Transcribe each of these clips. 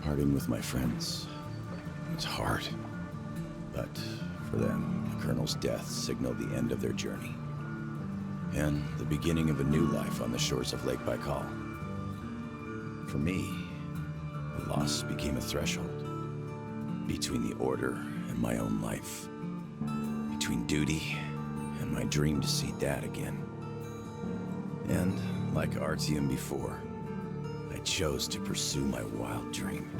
Parting with my friends was hard, but for them, the Colonel's death signaled the end of their journey, and the beginning of a new life on the shores of Lake Baikal. For me, the loss became a threshold between the Order and my own life, between duty and my dream to see Dad again. And like Artyom before, I chose to pursue my wild dream.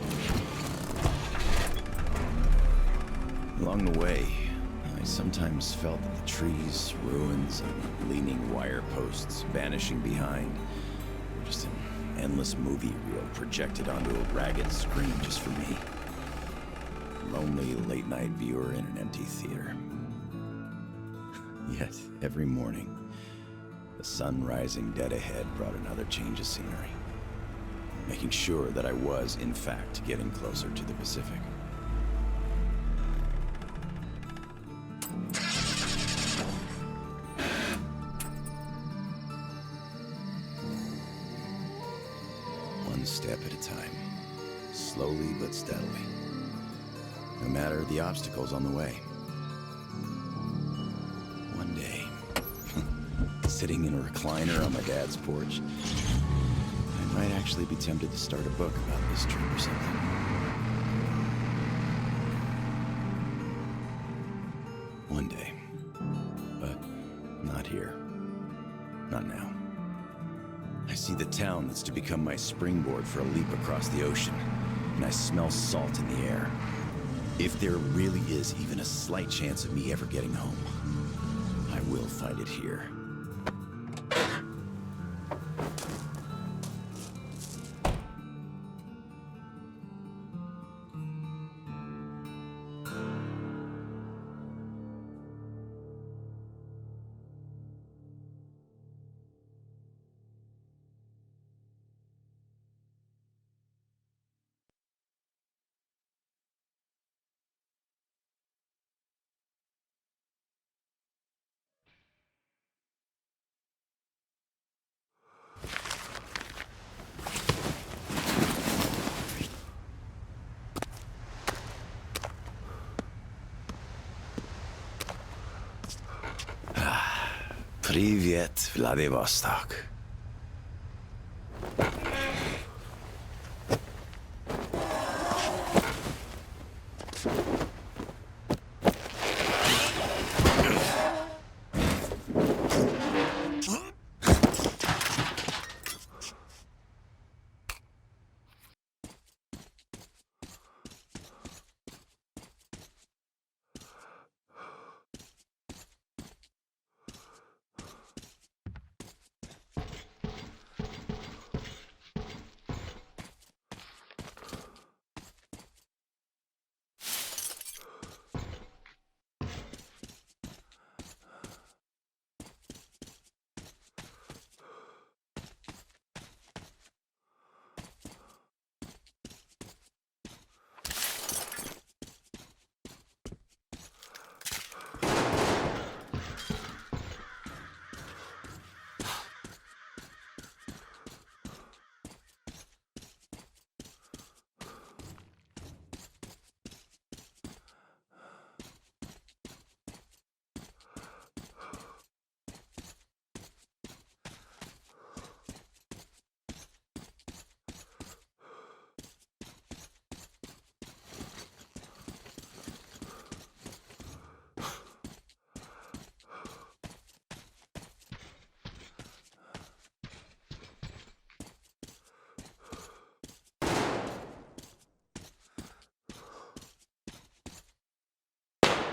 Along the way, I sometimes felt that the trees, ruins, and leaning wire posts vanishing behind were just an endless movie reel projected onto a ragged screen just for me. A lonely late-night viewer in an empty theater. Yet, every morning, the sun rising dead ahead brought another change of scenery, making sure that I was, in fact, getting closer to the Pacific. One step at a time, slowly but steadily, no matter the obstacles on the way. One day, sitting in a recliner on my dad's porch, I might actually be tempted to start a book about this trip or something. One day. But not here. Not now. I see the town that's to become my springboard for a leap across the ocean, and I smell salt in the air. If there really is even a slight chance of me ever getting home, I will find it here. Привет, Vladivostok.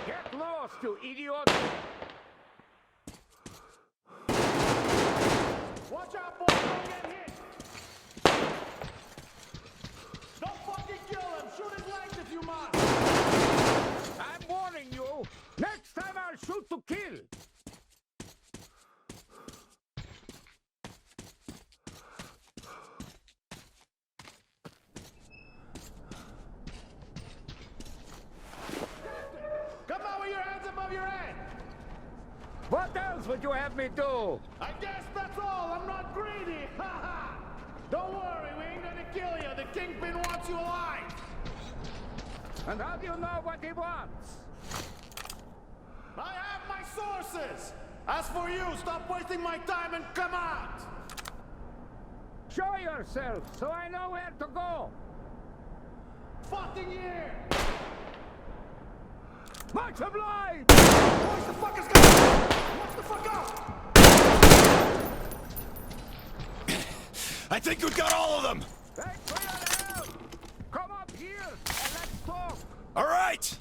Get lost, you idiot! Watch out, boy! Don't get hit! Don't fucking kill him! Shoot his legs if you must! I'm warning you! Next time I'll shoot to kill! Come on with your hands above your head! What else would you have me do? I guess that's all! I'm not greedy! Ha ha! Don't worry, we ain't gonna kill you. The Kingpin wants you alive! And how do you know what he wants? I have my sources! As for you, stop wasting my time and come out! Show yourself, so I know where to go! Fucking here! Much obliged! Watch the fuckers go! Watch the fuck out! I think we've got all of them! Thanks for your help! Come up here and let's talk! All right!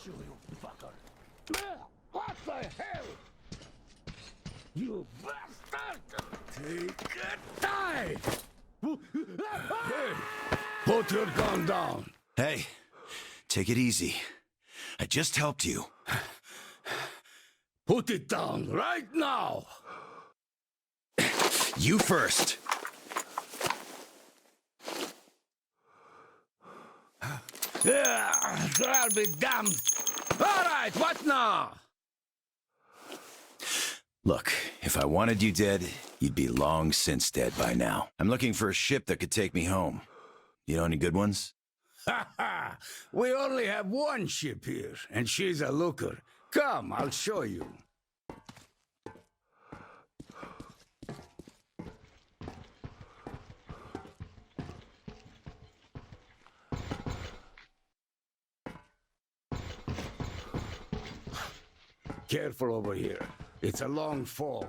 You fucker! What the hell? You bastard! Take it! Die! Hey! Put your gun down! Hey, take it easy. I just helped you. Put it down right now! You first. Yeah, I'll be damned! Alright, what now? Look, if I wanted you dead, you'd be long since dead by now. I'm looking for a ship that could take me home. You know any good ones? Ha ha! We only have one ship here, and she's a looker. Come, I'll show you. Careful over here. It's a long fall.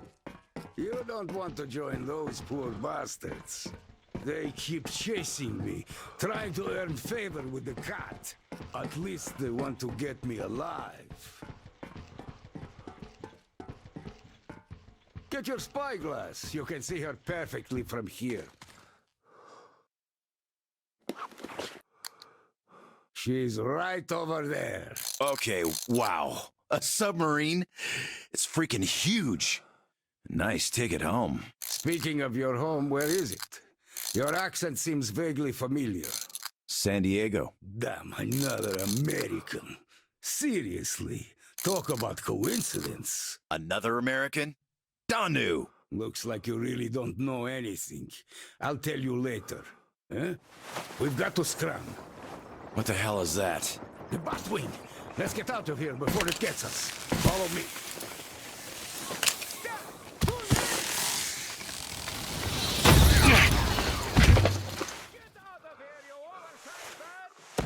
You don't want to join those poor bastards. They keep chasing me, trying to earn favor with the cat. At least they want to get me alive. Get your spyglass. You can see her perfectly from here. She's right over there. Okay, wow. A submarine? It's freaking huge. Nice ticket home. Speaking of your home, where is it? Your accent seems vaguely familiar. San Diego. Damn, another American. Seriously, talk about coincidence. Another American? Danu! Looks like you really don't know anything. I'll tell you later. Huh? We've got to scram. What the hell is that? The Batwing! Let's get out of here before it gets us. Follow me. Get out of here, you oversized bird!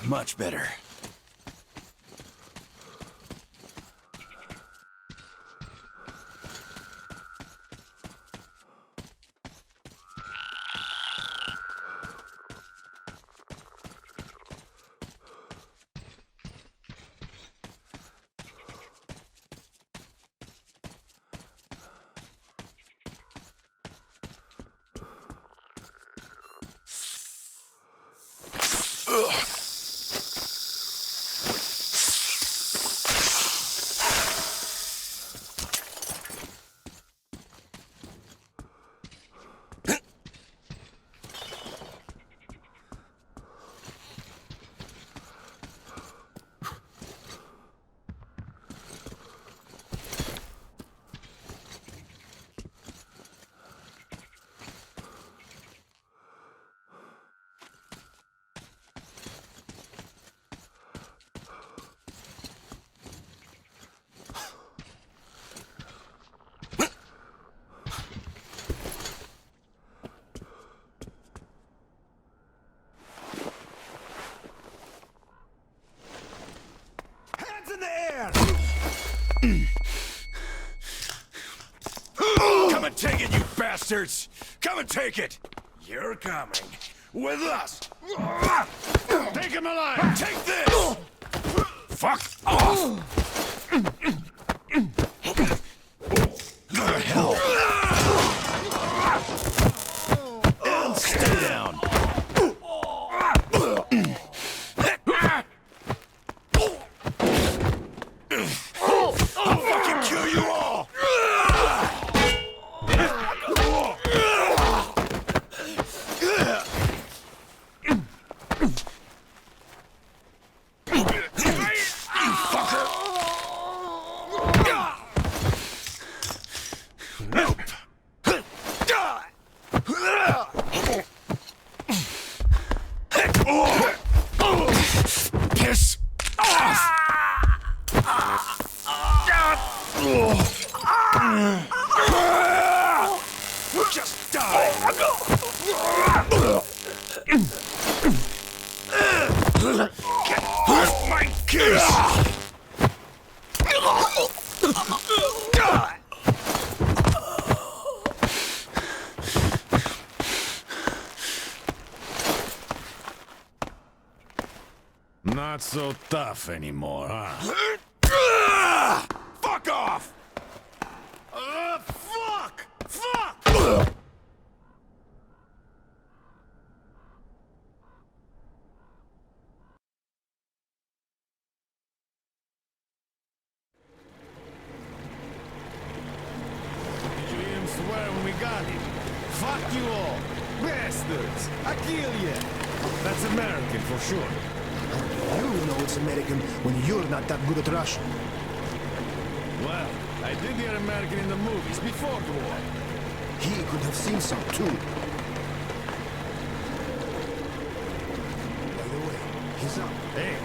Much better. Come and take it, you bastards! Come and take it! You're coming with us! Take him alive! Take this! Fuck off! The hell? And stay down. I'll fucking kill you all! Piss off! Just die! Get off my kiss! Not so tough anymore, huh? Fuck off! Fuck! Fuck! Did you hear him swear when we got him? Fuck you all! Bastards! I kill you! That's American for sure. You know it's American when you're not that good at Russian. Well, I did hear American in the movies before the war. He could have seen some too. By the way, he's up. Hey,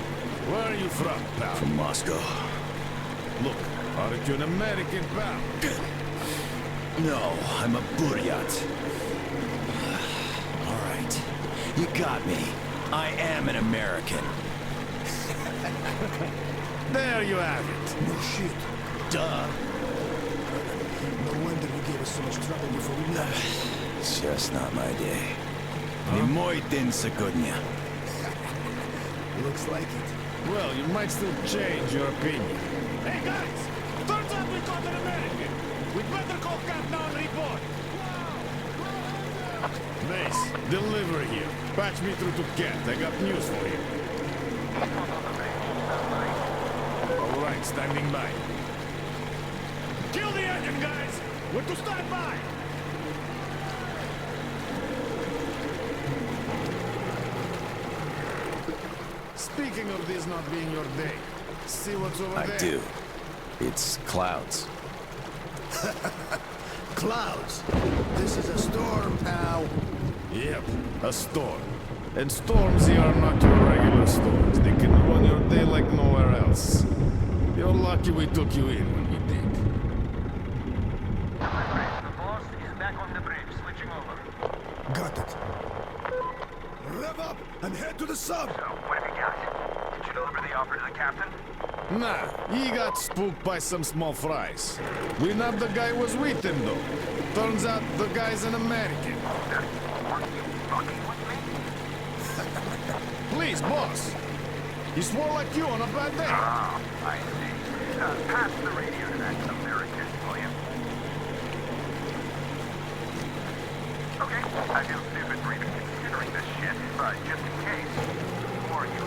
where are you from, pal? From Moscow. Look, aren't you an American, pal? No, I'm a Buryat. All right, you got me. I am an American. There you have it. No shit. Duh. No wonder you gave us so much trouble before we met. It's just not my day. Не мой день сегодня. Looks like it. Well, you might still change your opinion. Hey, guys! Turns out we got an American! We'd better call Cap now and report! Mace, deliver here. Patch me through to Kent. I got news for you. All right, standing by. Kill the engine, guys! We're to stand by! Speaking of this not being your day, see what's over there? I do. It's clouds. Clouds. This is a storm, pal. Yep, a storm. And storms here are not your regular storms. They can ruin your day like nowhere else. You're lucky we took you in when we did. The boss is back on the bridge, switching over. Got it. Rev up and head to the sub. So, what have you got? offer to the captain? Nah, he got spooked by some small fries. We nabbed the guy who was with him, though. Turns out the guy's an American. Are you fucking with me? Please, boss. He swore like you on a bad day. Ah, I see. Pass the radio to that American, will you? Okay, I feel stupid for even considering this shit, but just in case, who are you?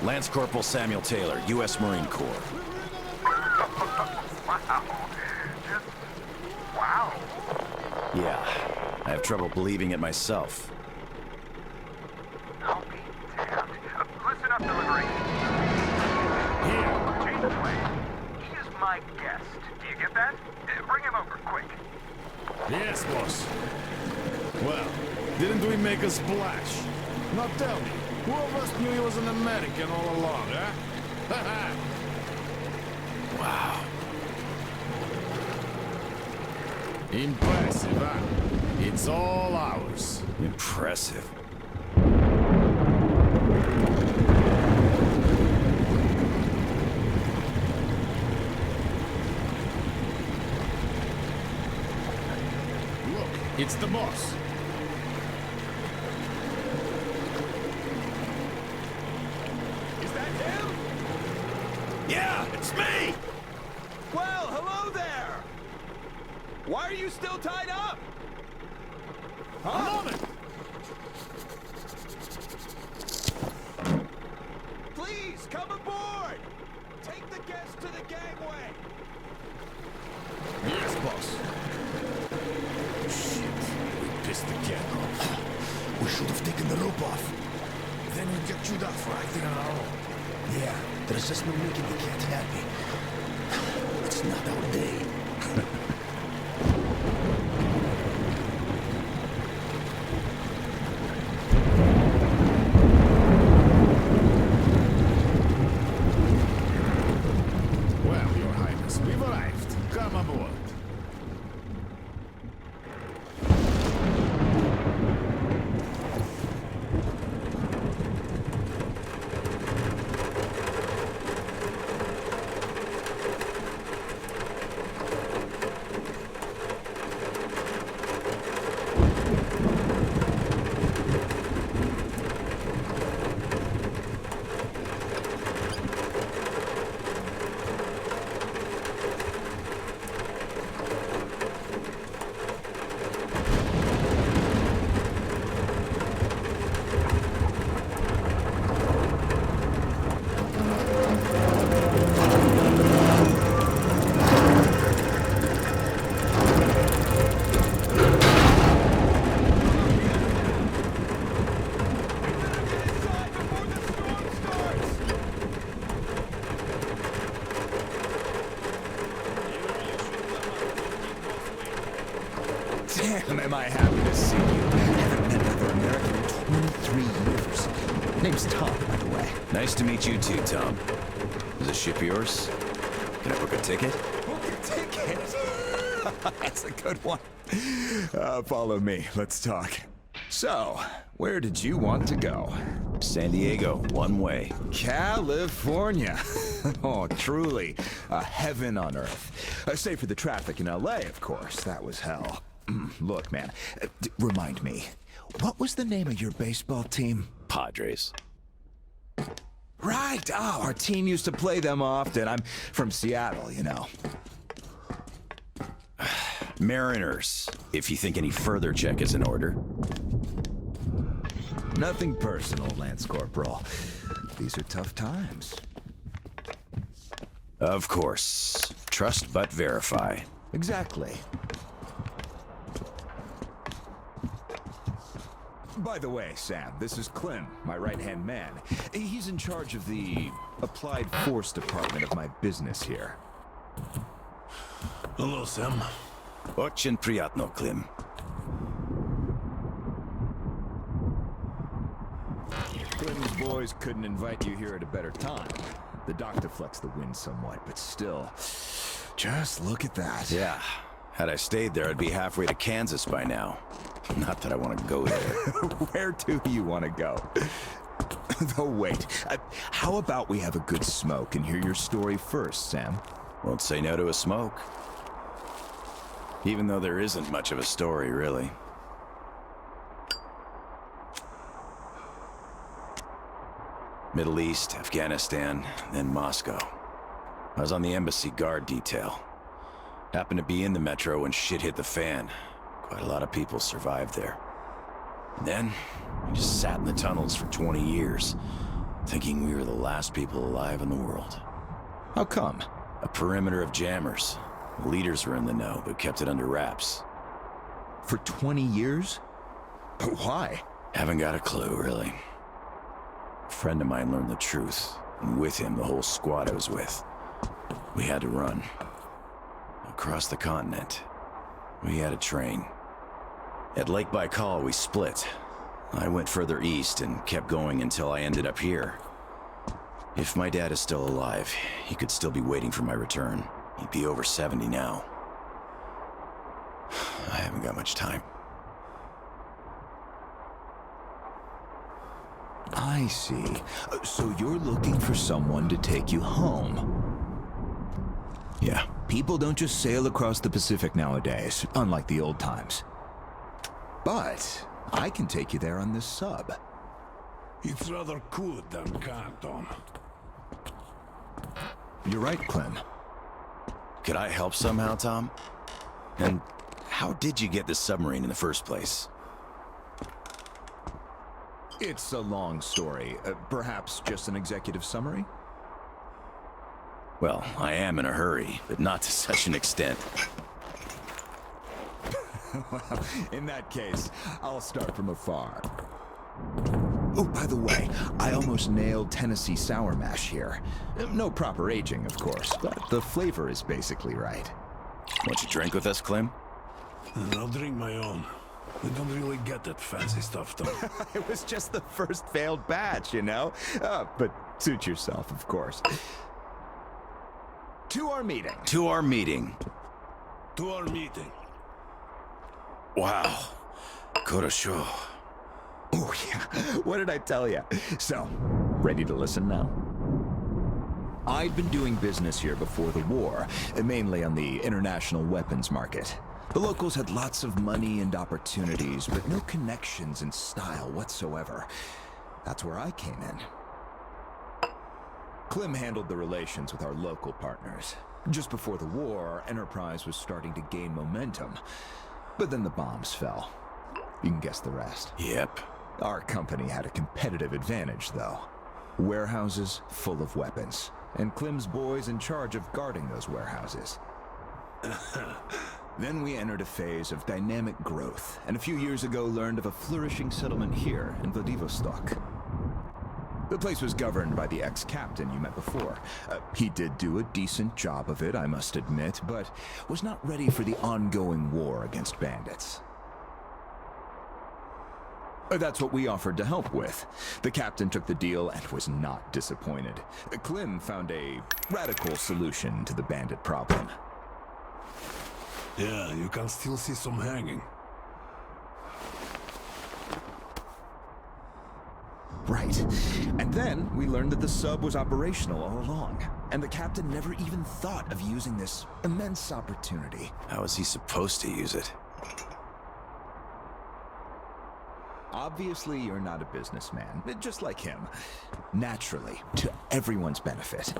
Lance Corporal Samuel Taylor, U.S. Marine Corps. Wow. Just... wow. Yeah, I have trouble believing it myself. I'll be damned. Listen up, delivery. Here. Janeway, he is my guest. Do you get that? Bring him over, quick. Yes, boss. Well, didn't we make a splash? Now tell me, who of us knew he was an American all along, huh? Wow. Impressive, huh? It's all ours. Impressive. Look, it's the boss. Is that him? Yeah, it's me! Well, hello there! Why are you still tied up? A moment! Please, come aboard! Take the guests to the gangway! Yes, boss. Shit, we pissed the cat off. We should have taken the rope off. Then we'd get chewed up for acting on our own. Yeah, there's just no making the cat happy. It's not our day. Well, Your Highness, we've arrived. Come aboard. Inside before the storm starts! Damn, am I happy to see you. Haven't met another American in 23 years. Name's Tom, by the way. Nice to meet you too, Tom. Is this ship yours? Can I book a ticket? Book a ticket? That's a good one. Follow me. Let's talk. So, where did you want to go? San Diego, one way. California. Oh, truly a heaven on earth. Save for the traffic in LA, of course. That was hell. Look, man, remind me, what was the name of your baseball team? Padres. Right. Oh, our team used to play them often. I'm from Seattle, you know. Mariners, if you think any further check is in order. Nothing personal, Lance Corporal. These are tough times. Of course. Trust but verify. Exactly. By the way, Sam, this is Clem, my right-hand man. He's in charge of the Applied Force department of my business here. Hello, Sam. Очень приятно, Klim. Clem's boys couldn't invite you here at a better time. The dock deflects the wind somewhat, but still, just look at that. Yeah. Had I stayed there, I'd be halfway to Kansas by now. Not that I want to go there. Where do you want to go? Oh, wait. How about we have a good smoke and hear your story first, Sam? Won't say no to a smoke. Even though there isn't much of a story, really. Middle East, Afghanistan, then Moscow. I was on the embassy guard detail. Happened to be in the metro when shit hit the fan. Quite a lot of people survived there. And then, we just sat in the tunnels for 20 years, thinking we were the last people alive in the world. How come? A perimeter of jammers. The leaders were in the know, but kept it under wraps. For 20 years? Why? Haven't got a clue, really. A friend of mine learned the truth, and with him, the whole squad I was with. We had to run. Across the continent. We had a train. At Lake Baikal, we split. I went further east and kept going until I ended up here. If my dad is still alive, he could still be waiting for my return. He'd be over 70 now. I haven't got much time. I see. So you're looking for someone to take you home. Yeah. People don't just sail across the Pacific nowadays, unlike the old times. But I can take you there on this sub. It's rather good than Canton. You're right, Clem. Could I help somehow, Tom? And how did you get this submarine in the first place? It's a long story. Perhaps just an executive summary? Well, I am in a hurry, but not to such an extent. Well, in that case, I'll start from afar. Oh, by the way, I almost nailed Tennessee sour mash here. No proper aging, of course, but the flavor is basically right. Want you drink with us, Clem? I'll drink my own. We don't really get that fancy stuff, though. It was just the first failed batch, you know? But suit yourself, of course. To our meeting. To our meeting. To our meeting. Wow. Korosho. Oh, yeah. What did I tell you? So, ready to listen now? I'd been doing business here before the war, mainly on the international weapons market. The locals had lots of money and opportunities, but no connections and style whatsoever. That's where I came in. Clem handled the relations with our local partners. Just before the war, our enterprise was starting to gain momentum. But then the bombs fell. You can guess the rest. Yep. Our company had a competitive advantage, though. Warehouses full of weapons, and Clem's boys in charge of guarding those warehouses. Then we entered a phase of dynamic growth, and a few years ago learned of a flourishing settlement here in Vladivostok. The place was governed by the ex-captain you met before. He did do a decent job of it, I must admit, but was not ready for the ongoing war against bandits. That's what we offered to help with. The captain took the deal and was not disappointed. Clem found a radical solution to the bandit problem. Yeah, you can still see some hanging. Right. And then we learned that the sub was operational all along, and the captain never even thought of using this immense opportunity. How was he supposed to use it? Obviously, you're not a businessman, just like him. Naturally, to everyone's benefit.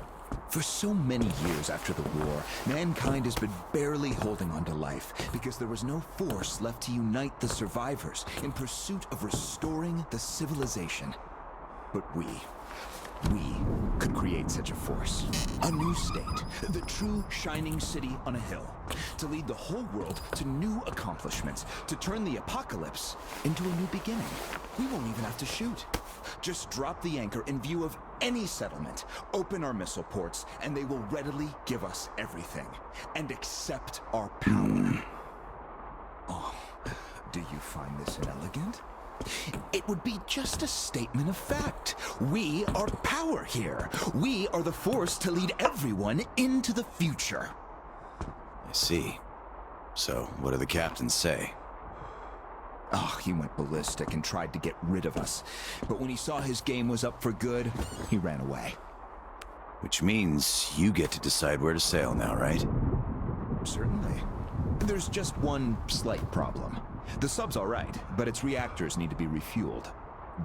For so many years after the war, mankind has been barely holding on to life because there was no force left to unite the survivors in pursuit of restoring the civilization. But we could create such a force. A new state, the true shining city on a hill, to lead the whole world to new accomplishments, to turn the apocalypse into a new beginning. We won't even have to shoot. Just drop the anchor in view of any settlement, open our missile ports, and they will readily give us everything, and accept our power. Oh, do you find this inelegant? It would be just a statement of fact. We are power here. We are the force to lead everyone into the future. I see. So, what do the captains say? Oh, he went ballistic and tried to get rid of us. But when he saw his game was up for good, he ran away. Which means you get to decide where to sail now, right? Certainly. There's just one slight problem. The sub's all right, but its reactors need to be refueled.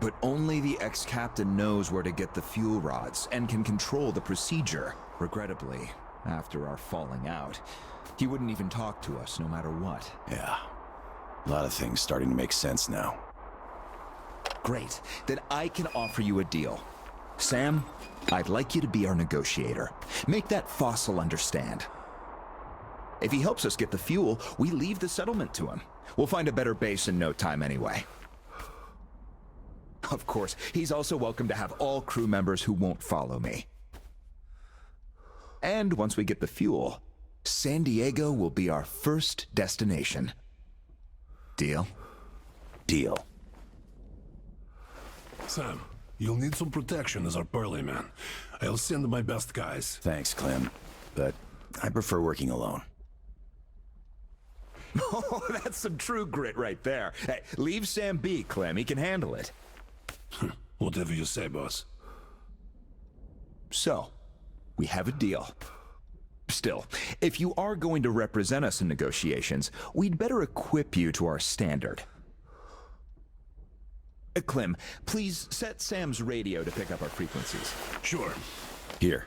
But only the ex-captain knows where to get the fuel rods and can control the procedure. Regrettably, after our falling out, he wouldn't even talk to us no matter what. Yeah. A lot of things starting to make sense now. Great. Then I can offer you a deal. Sam, I'd like you to be our negotiator. Make that fossil understand. If he helps us get the fuel, we leave the settlement to him. We'll find a better base in no time anyway. Of course, he's also welcome to have all crew members who won't follow me. And once we get the fuel, San Diego will be our first destination. Deal? Deal. Sam, you'll need some protection as our Pearly man. I'll send my best guys. Thanks, Clem. But I prefer working alone. Oh, that's some true grit right there. Hey, leave Sam be, Clem. He can handle it. Whatever you say, boss. So, we have a deal. Still, if you are going to represent us in negotiations, we'd better equip you to our standard. Clem, please set Sam's radio to pick up our frequencies. Sure. Here.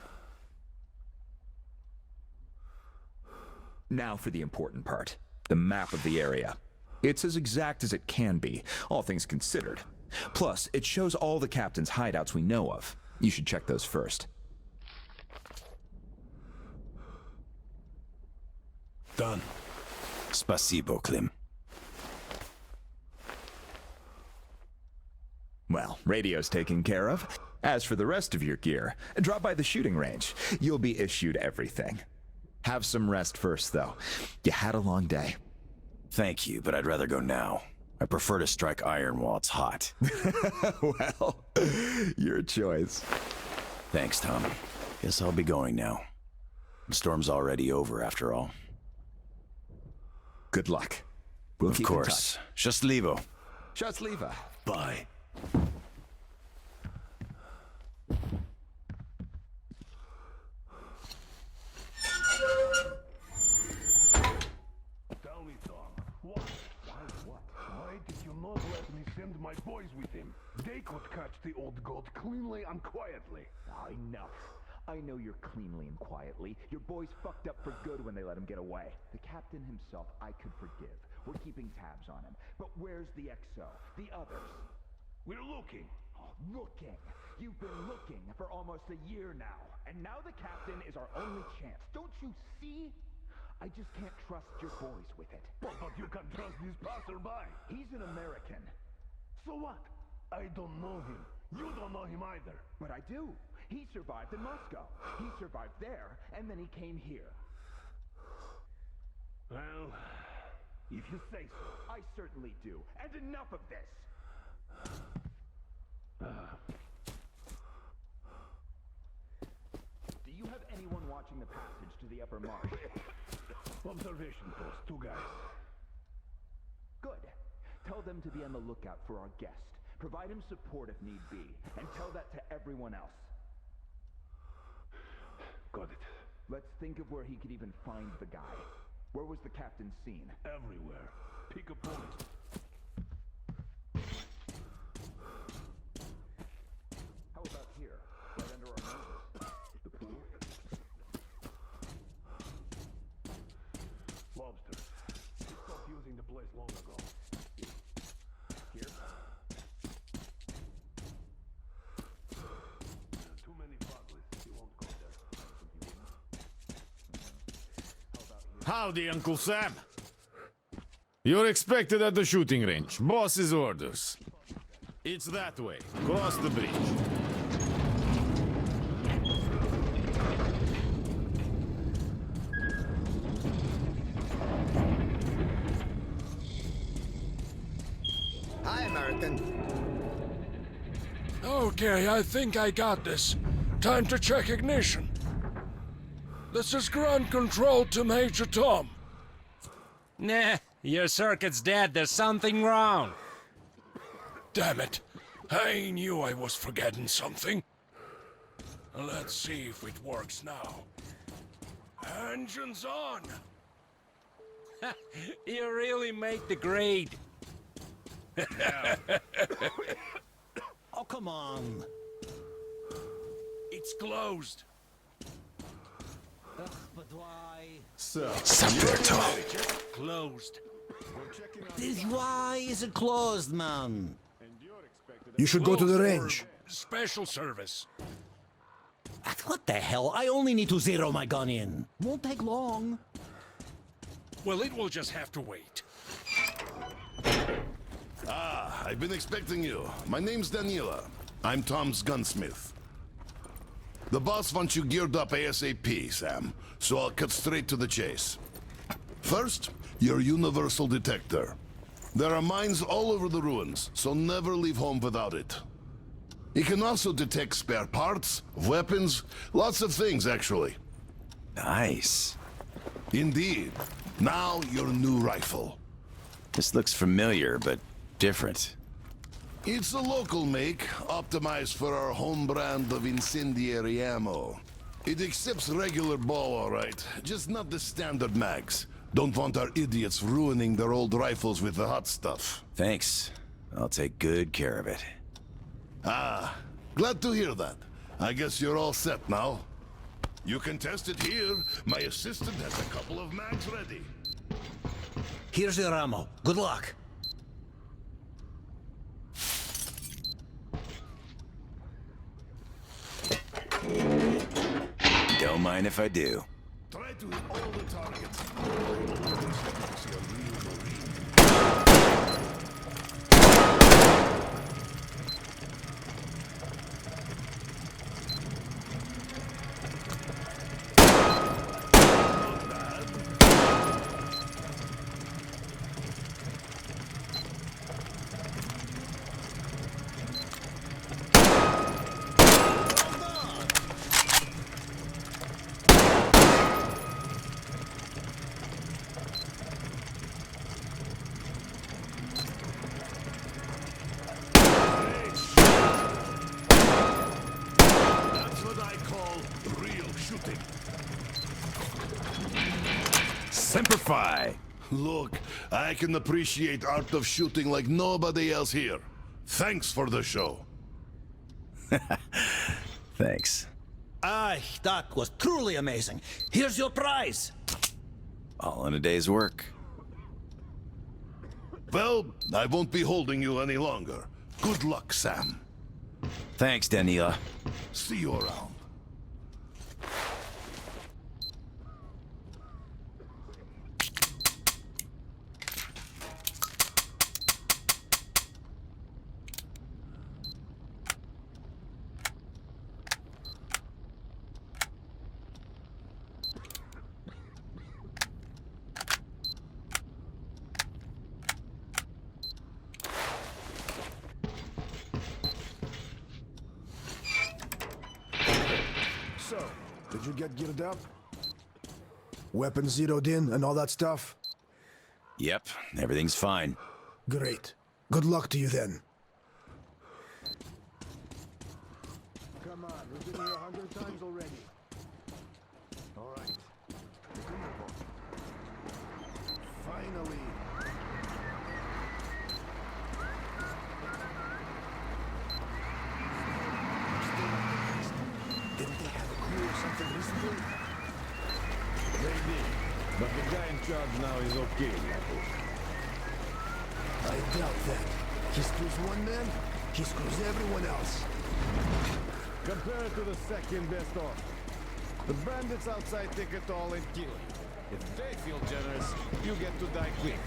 Now for the important part. The map of the area. It's as exact as it can be, all things considered. Plus, it shows all the captain's hideouts we know of. You should check those first. Done. Spasibo, Clem. Well, radio's taken care of. As for the rest of your gear, drop by the shooting range. You'll be issued everything. Have some rest first, though. You had a long day. Thank you, but I'd rather go now. I prefer to strike iron while it's hot. Well, your choice. Thanks, Tom. Guess I'll be going now. The storm's already over, after all. Good luck. We'll Of keep course. Счастливо. in touch. Счастливо. Bye. Tell me, Tom. What? Why did you not let me send my boys with him? They could catch the old goat cleanly and quietly. Enough. I know you're cleanly and quietly. Your boys fucked up for good when they let him get away. The captain himself, I could forgive. We're keeping tabs on him. But where's the XO? The others? We're looking. Oh, looking. You've been looking for almost a year now. And now the captain is our only chance. Don't you see? I just can't trust your boys with it. But you can trust this passerby. He's an American. So what? I don't know him. You don't know him either. But I do. He survived in Moscow. He survived there, and then he came here. Well, if you say so. I certainly do. And enough of this! Do you have anyone watching the passage to the upper marsh? Observation post, 2 guys. Good. Tell them to be on the lookout for our guest. Provide him support if need be, and tell that to everyone else. Got it. Let's think of where he could even find the guy. Where was the captain seen? Everywhere. Pick a point. How about here? Right under our noses? The pool? Lobsters. He stopped using the place long ago. Here? Too many buglets. He won't go there. Howdy, Uncle Sam. You're expected at the shooting range. Boss's orders. It's that way. Cross the bridge. Hi, American. Okay, I think I got this. Time to check ignition. This is ground control to Major Tom. Nah, Your circuit's dead. There's something wrong. Damn it. I knew I was forgetting something. Let's see if it works now. Engines on! You really made the grade. Oh, come on. It's closed. But why? Closed. Why is it closed, man? You should go to the Closed range. for special service. What the hell? I only need to zero my gun in. Won't take long. Well, it will just have to wait. Ah, I've been expecting you. My name's Daniela. I'm Tom's gunsmith. The boss wants you geared up ASAP, Sam, so I'll cut straight to the chase. First, your universal detector. There are mines all over the ruins, so never leave home without it. It can also detect spare parts, weapons, lots of things, actually. Nice. Indeed. Now, your new rifle. This looks familiar, but different. It's a local make, optimized for our home brand of incendiary ammo. It accepts regular ball, all right, just not the standard mags. Don't want our idiots ruining their old rifles with the hot stuff. Thanks. I'll take good care of it. Ah, glad to hear that. I guess you're all set now. You can test it here. My assistant has a couple of mags ready. Here's your ammo. Good luck. Don't mind if I do. Try to hit all the targets. That's what I call real shooting. Semper Fi! Look, I can appreciate art of shooting like nobody else here. Thanks for the show. Thanks. Aye, that was truly amazing. Here's your prize. All in a day's work. Well, I won't be holding you any longer. Good luck, Sam. Thanks, Daniela. See you around. So, did you get geared up? Weapons zeroed in and all that stuff? Yep, everything's fine. Great. Good luck to you then. Come on, we've been here 100 times already. All right. Finally. Didn't they have a coup or something recently? They did. But the guy in charge now is okay, I hope. I doubt that. He screws one man, he screws everyone else. Compare it to the second best offer. The bandits outside take it all and kill you. If they feel generous, you get to die quick.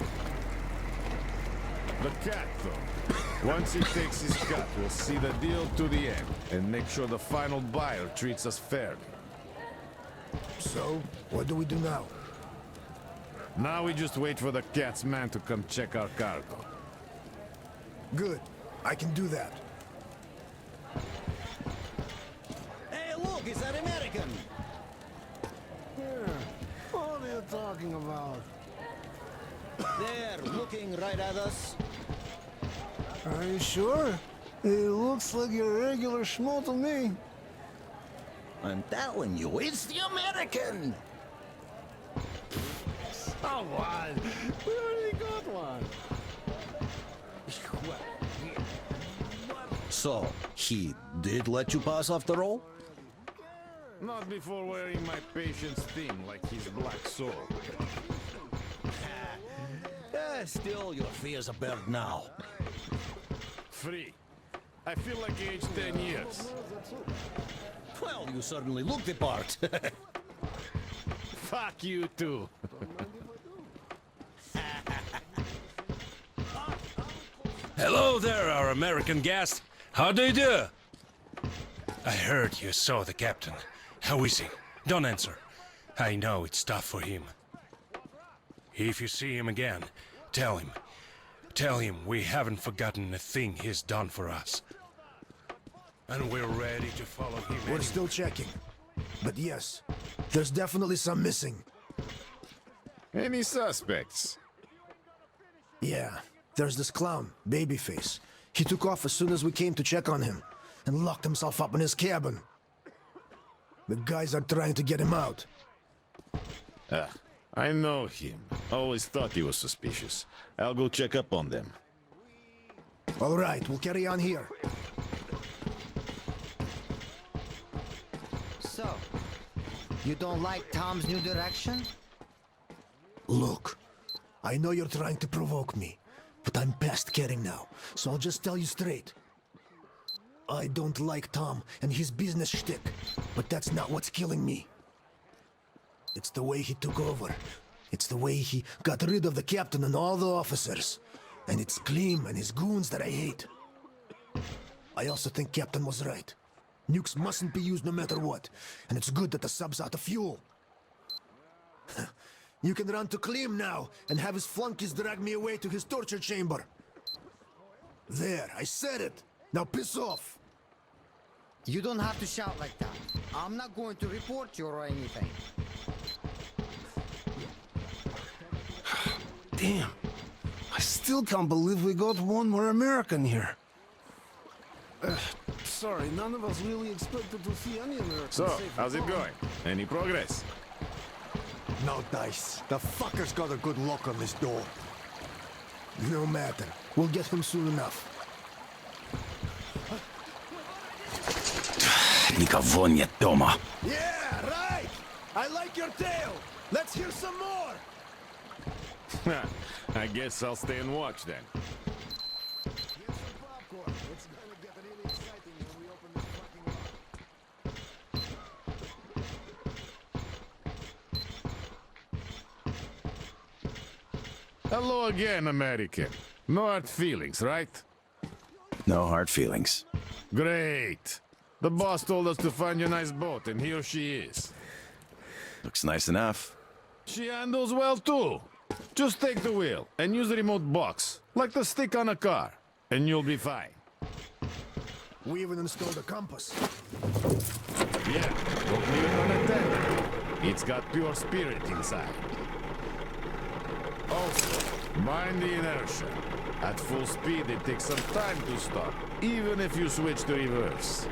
The cat, though. Once he takes his cut, we'll see the deal to the end and make sure the final buyer treats us fairly. So, what do we do now? Now we just wait for the cat's man to come check our cargo. Good. I can do that. Hey, look, is that American? What are you talking about? There, looking right at us. Are you sure? It looks like your regular schmo to me. I'm telling you, it's the American! Come on! We already got one! So, he did let you pass after all? Not before wearing my patient's thing like his black soul. Still, your fear's a bird now. Free. I feel like aged 10 years. Well, you certainly look the part. Fuck you too. Hello there, our American guest. How do you do? I heard you saw the captain. How is he? Don't answer. I know it's tough for him. If you see him again, tell him. Tell him we haven't forgotten a thing he's done for us. And we're ready to follow him. We're still checking. But yes, there's definitely some missing. Any suspects? Yeah, there's this clown, Babyface. He took off as soon as we came to check on him, and locked himself up in his cabin. The guys are trying to get him out. I know him. Always thought he was suspicious. I'll go check up on them. All right, we'll carry on here. So, you don't like Tom's new direction? Look, I know you're trying to provoke me, but I'm past caring now, so I'll just tell you straight. I don't like Tom and his business shtick, but that's not what's killing me. It's the way he took over. It's the way he got rid of the captain and all the officers. And it's Klim and his goons that I hate. I also think Captain was right. Nukes mustn't be used no matter what, and it's good that the sub's out of fuel. You can run to Klim now and have his flunkies drag me away to his torture chamber. There, I said it. Now piss off. You don't have to shout like that. I'm not going to report you or anything. Damn. I still can't believe we got one more American here. Sorry, none of us really expected to see any Americans. So, how's it going? Any progress? No dice. The fucker's got a good lock on this door. No matter. We'll get him soon enough. Никого нет дома. Yeah, right! I like your tale! Let's hear some more! I guess I'll stay and watch then. Hello again, American. No hard feelings, right? No hard feelings. Great. The boss told us to find you a nice boat, and here she is. Looks nice enough. She handles well, too. Just take the wheel and use the remote box, like the stick on a car, and you'll be fine. We even installed a compass. Yeah, don't leave it unattended. It's got pure spirit inside. Also, mind the inertia. At full speed, it takes some time to stop, even if you switch to reverse.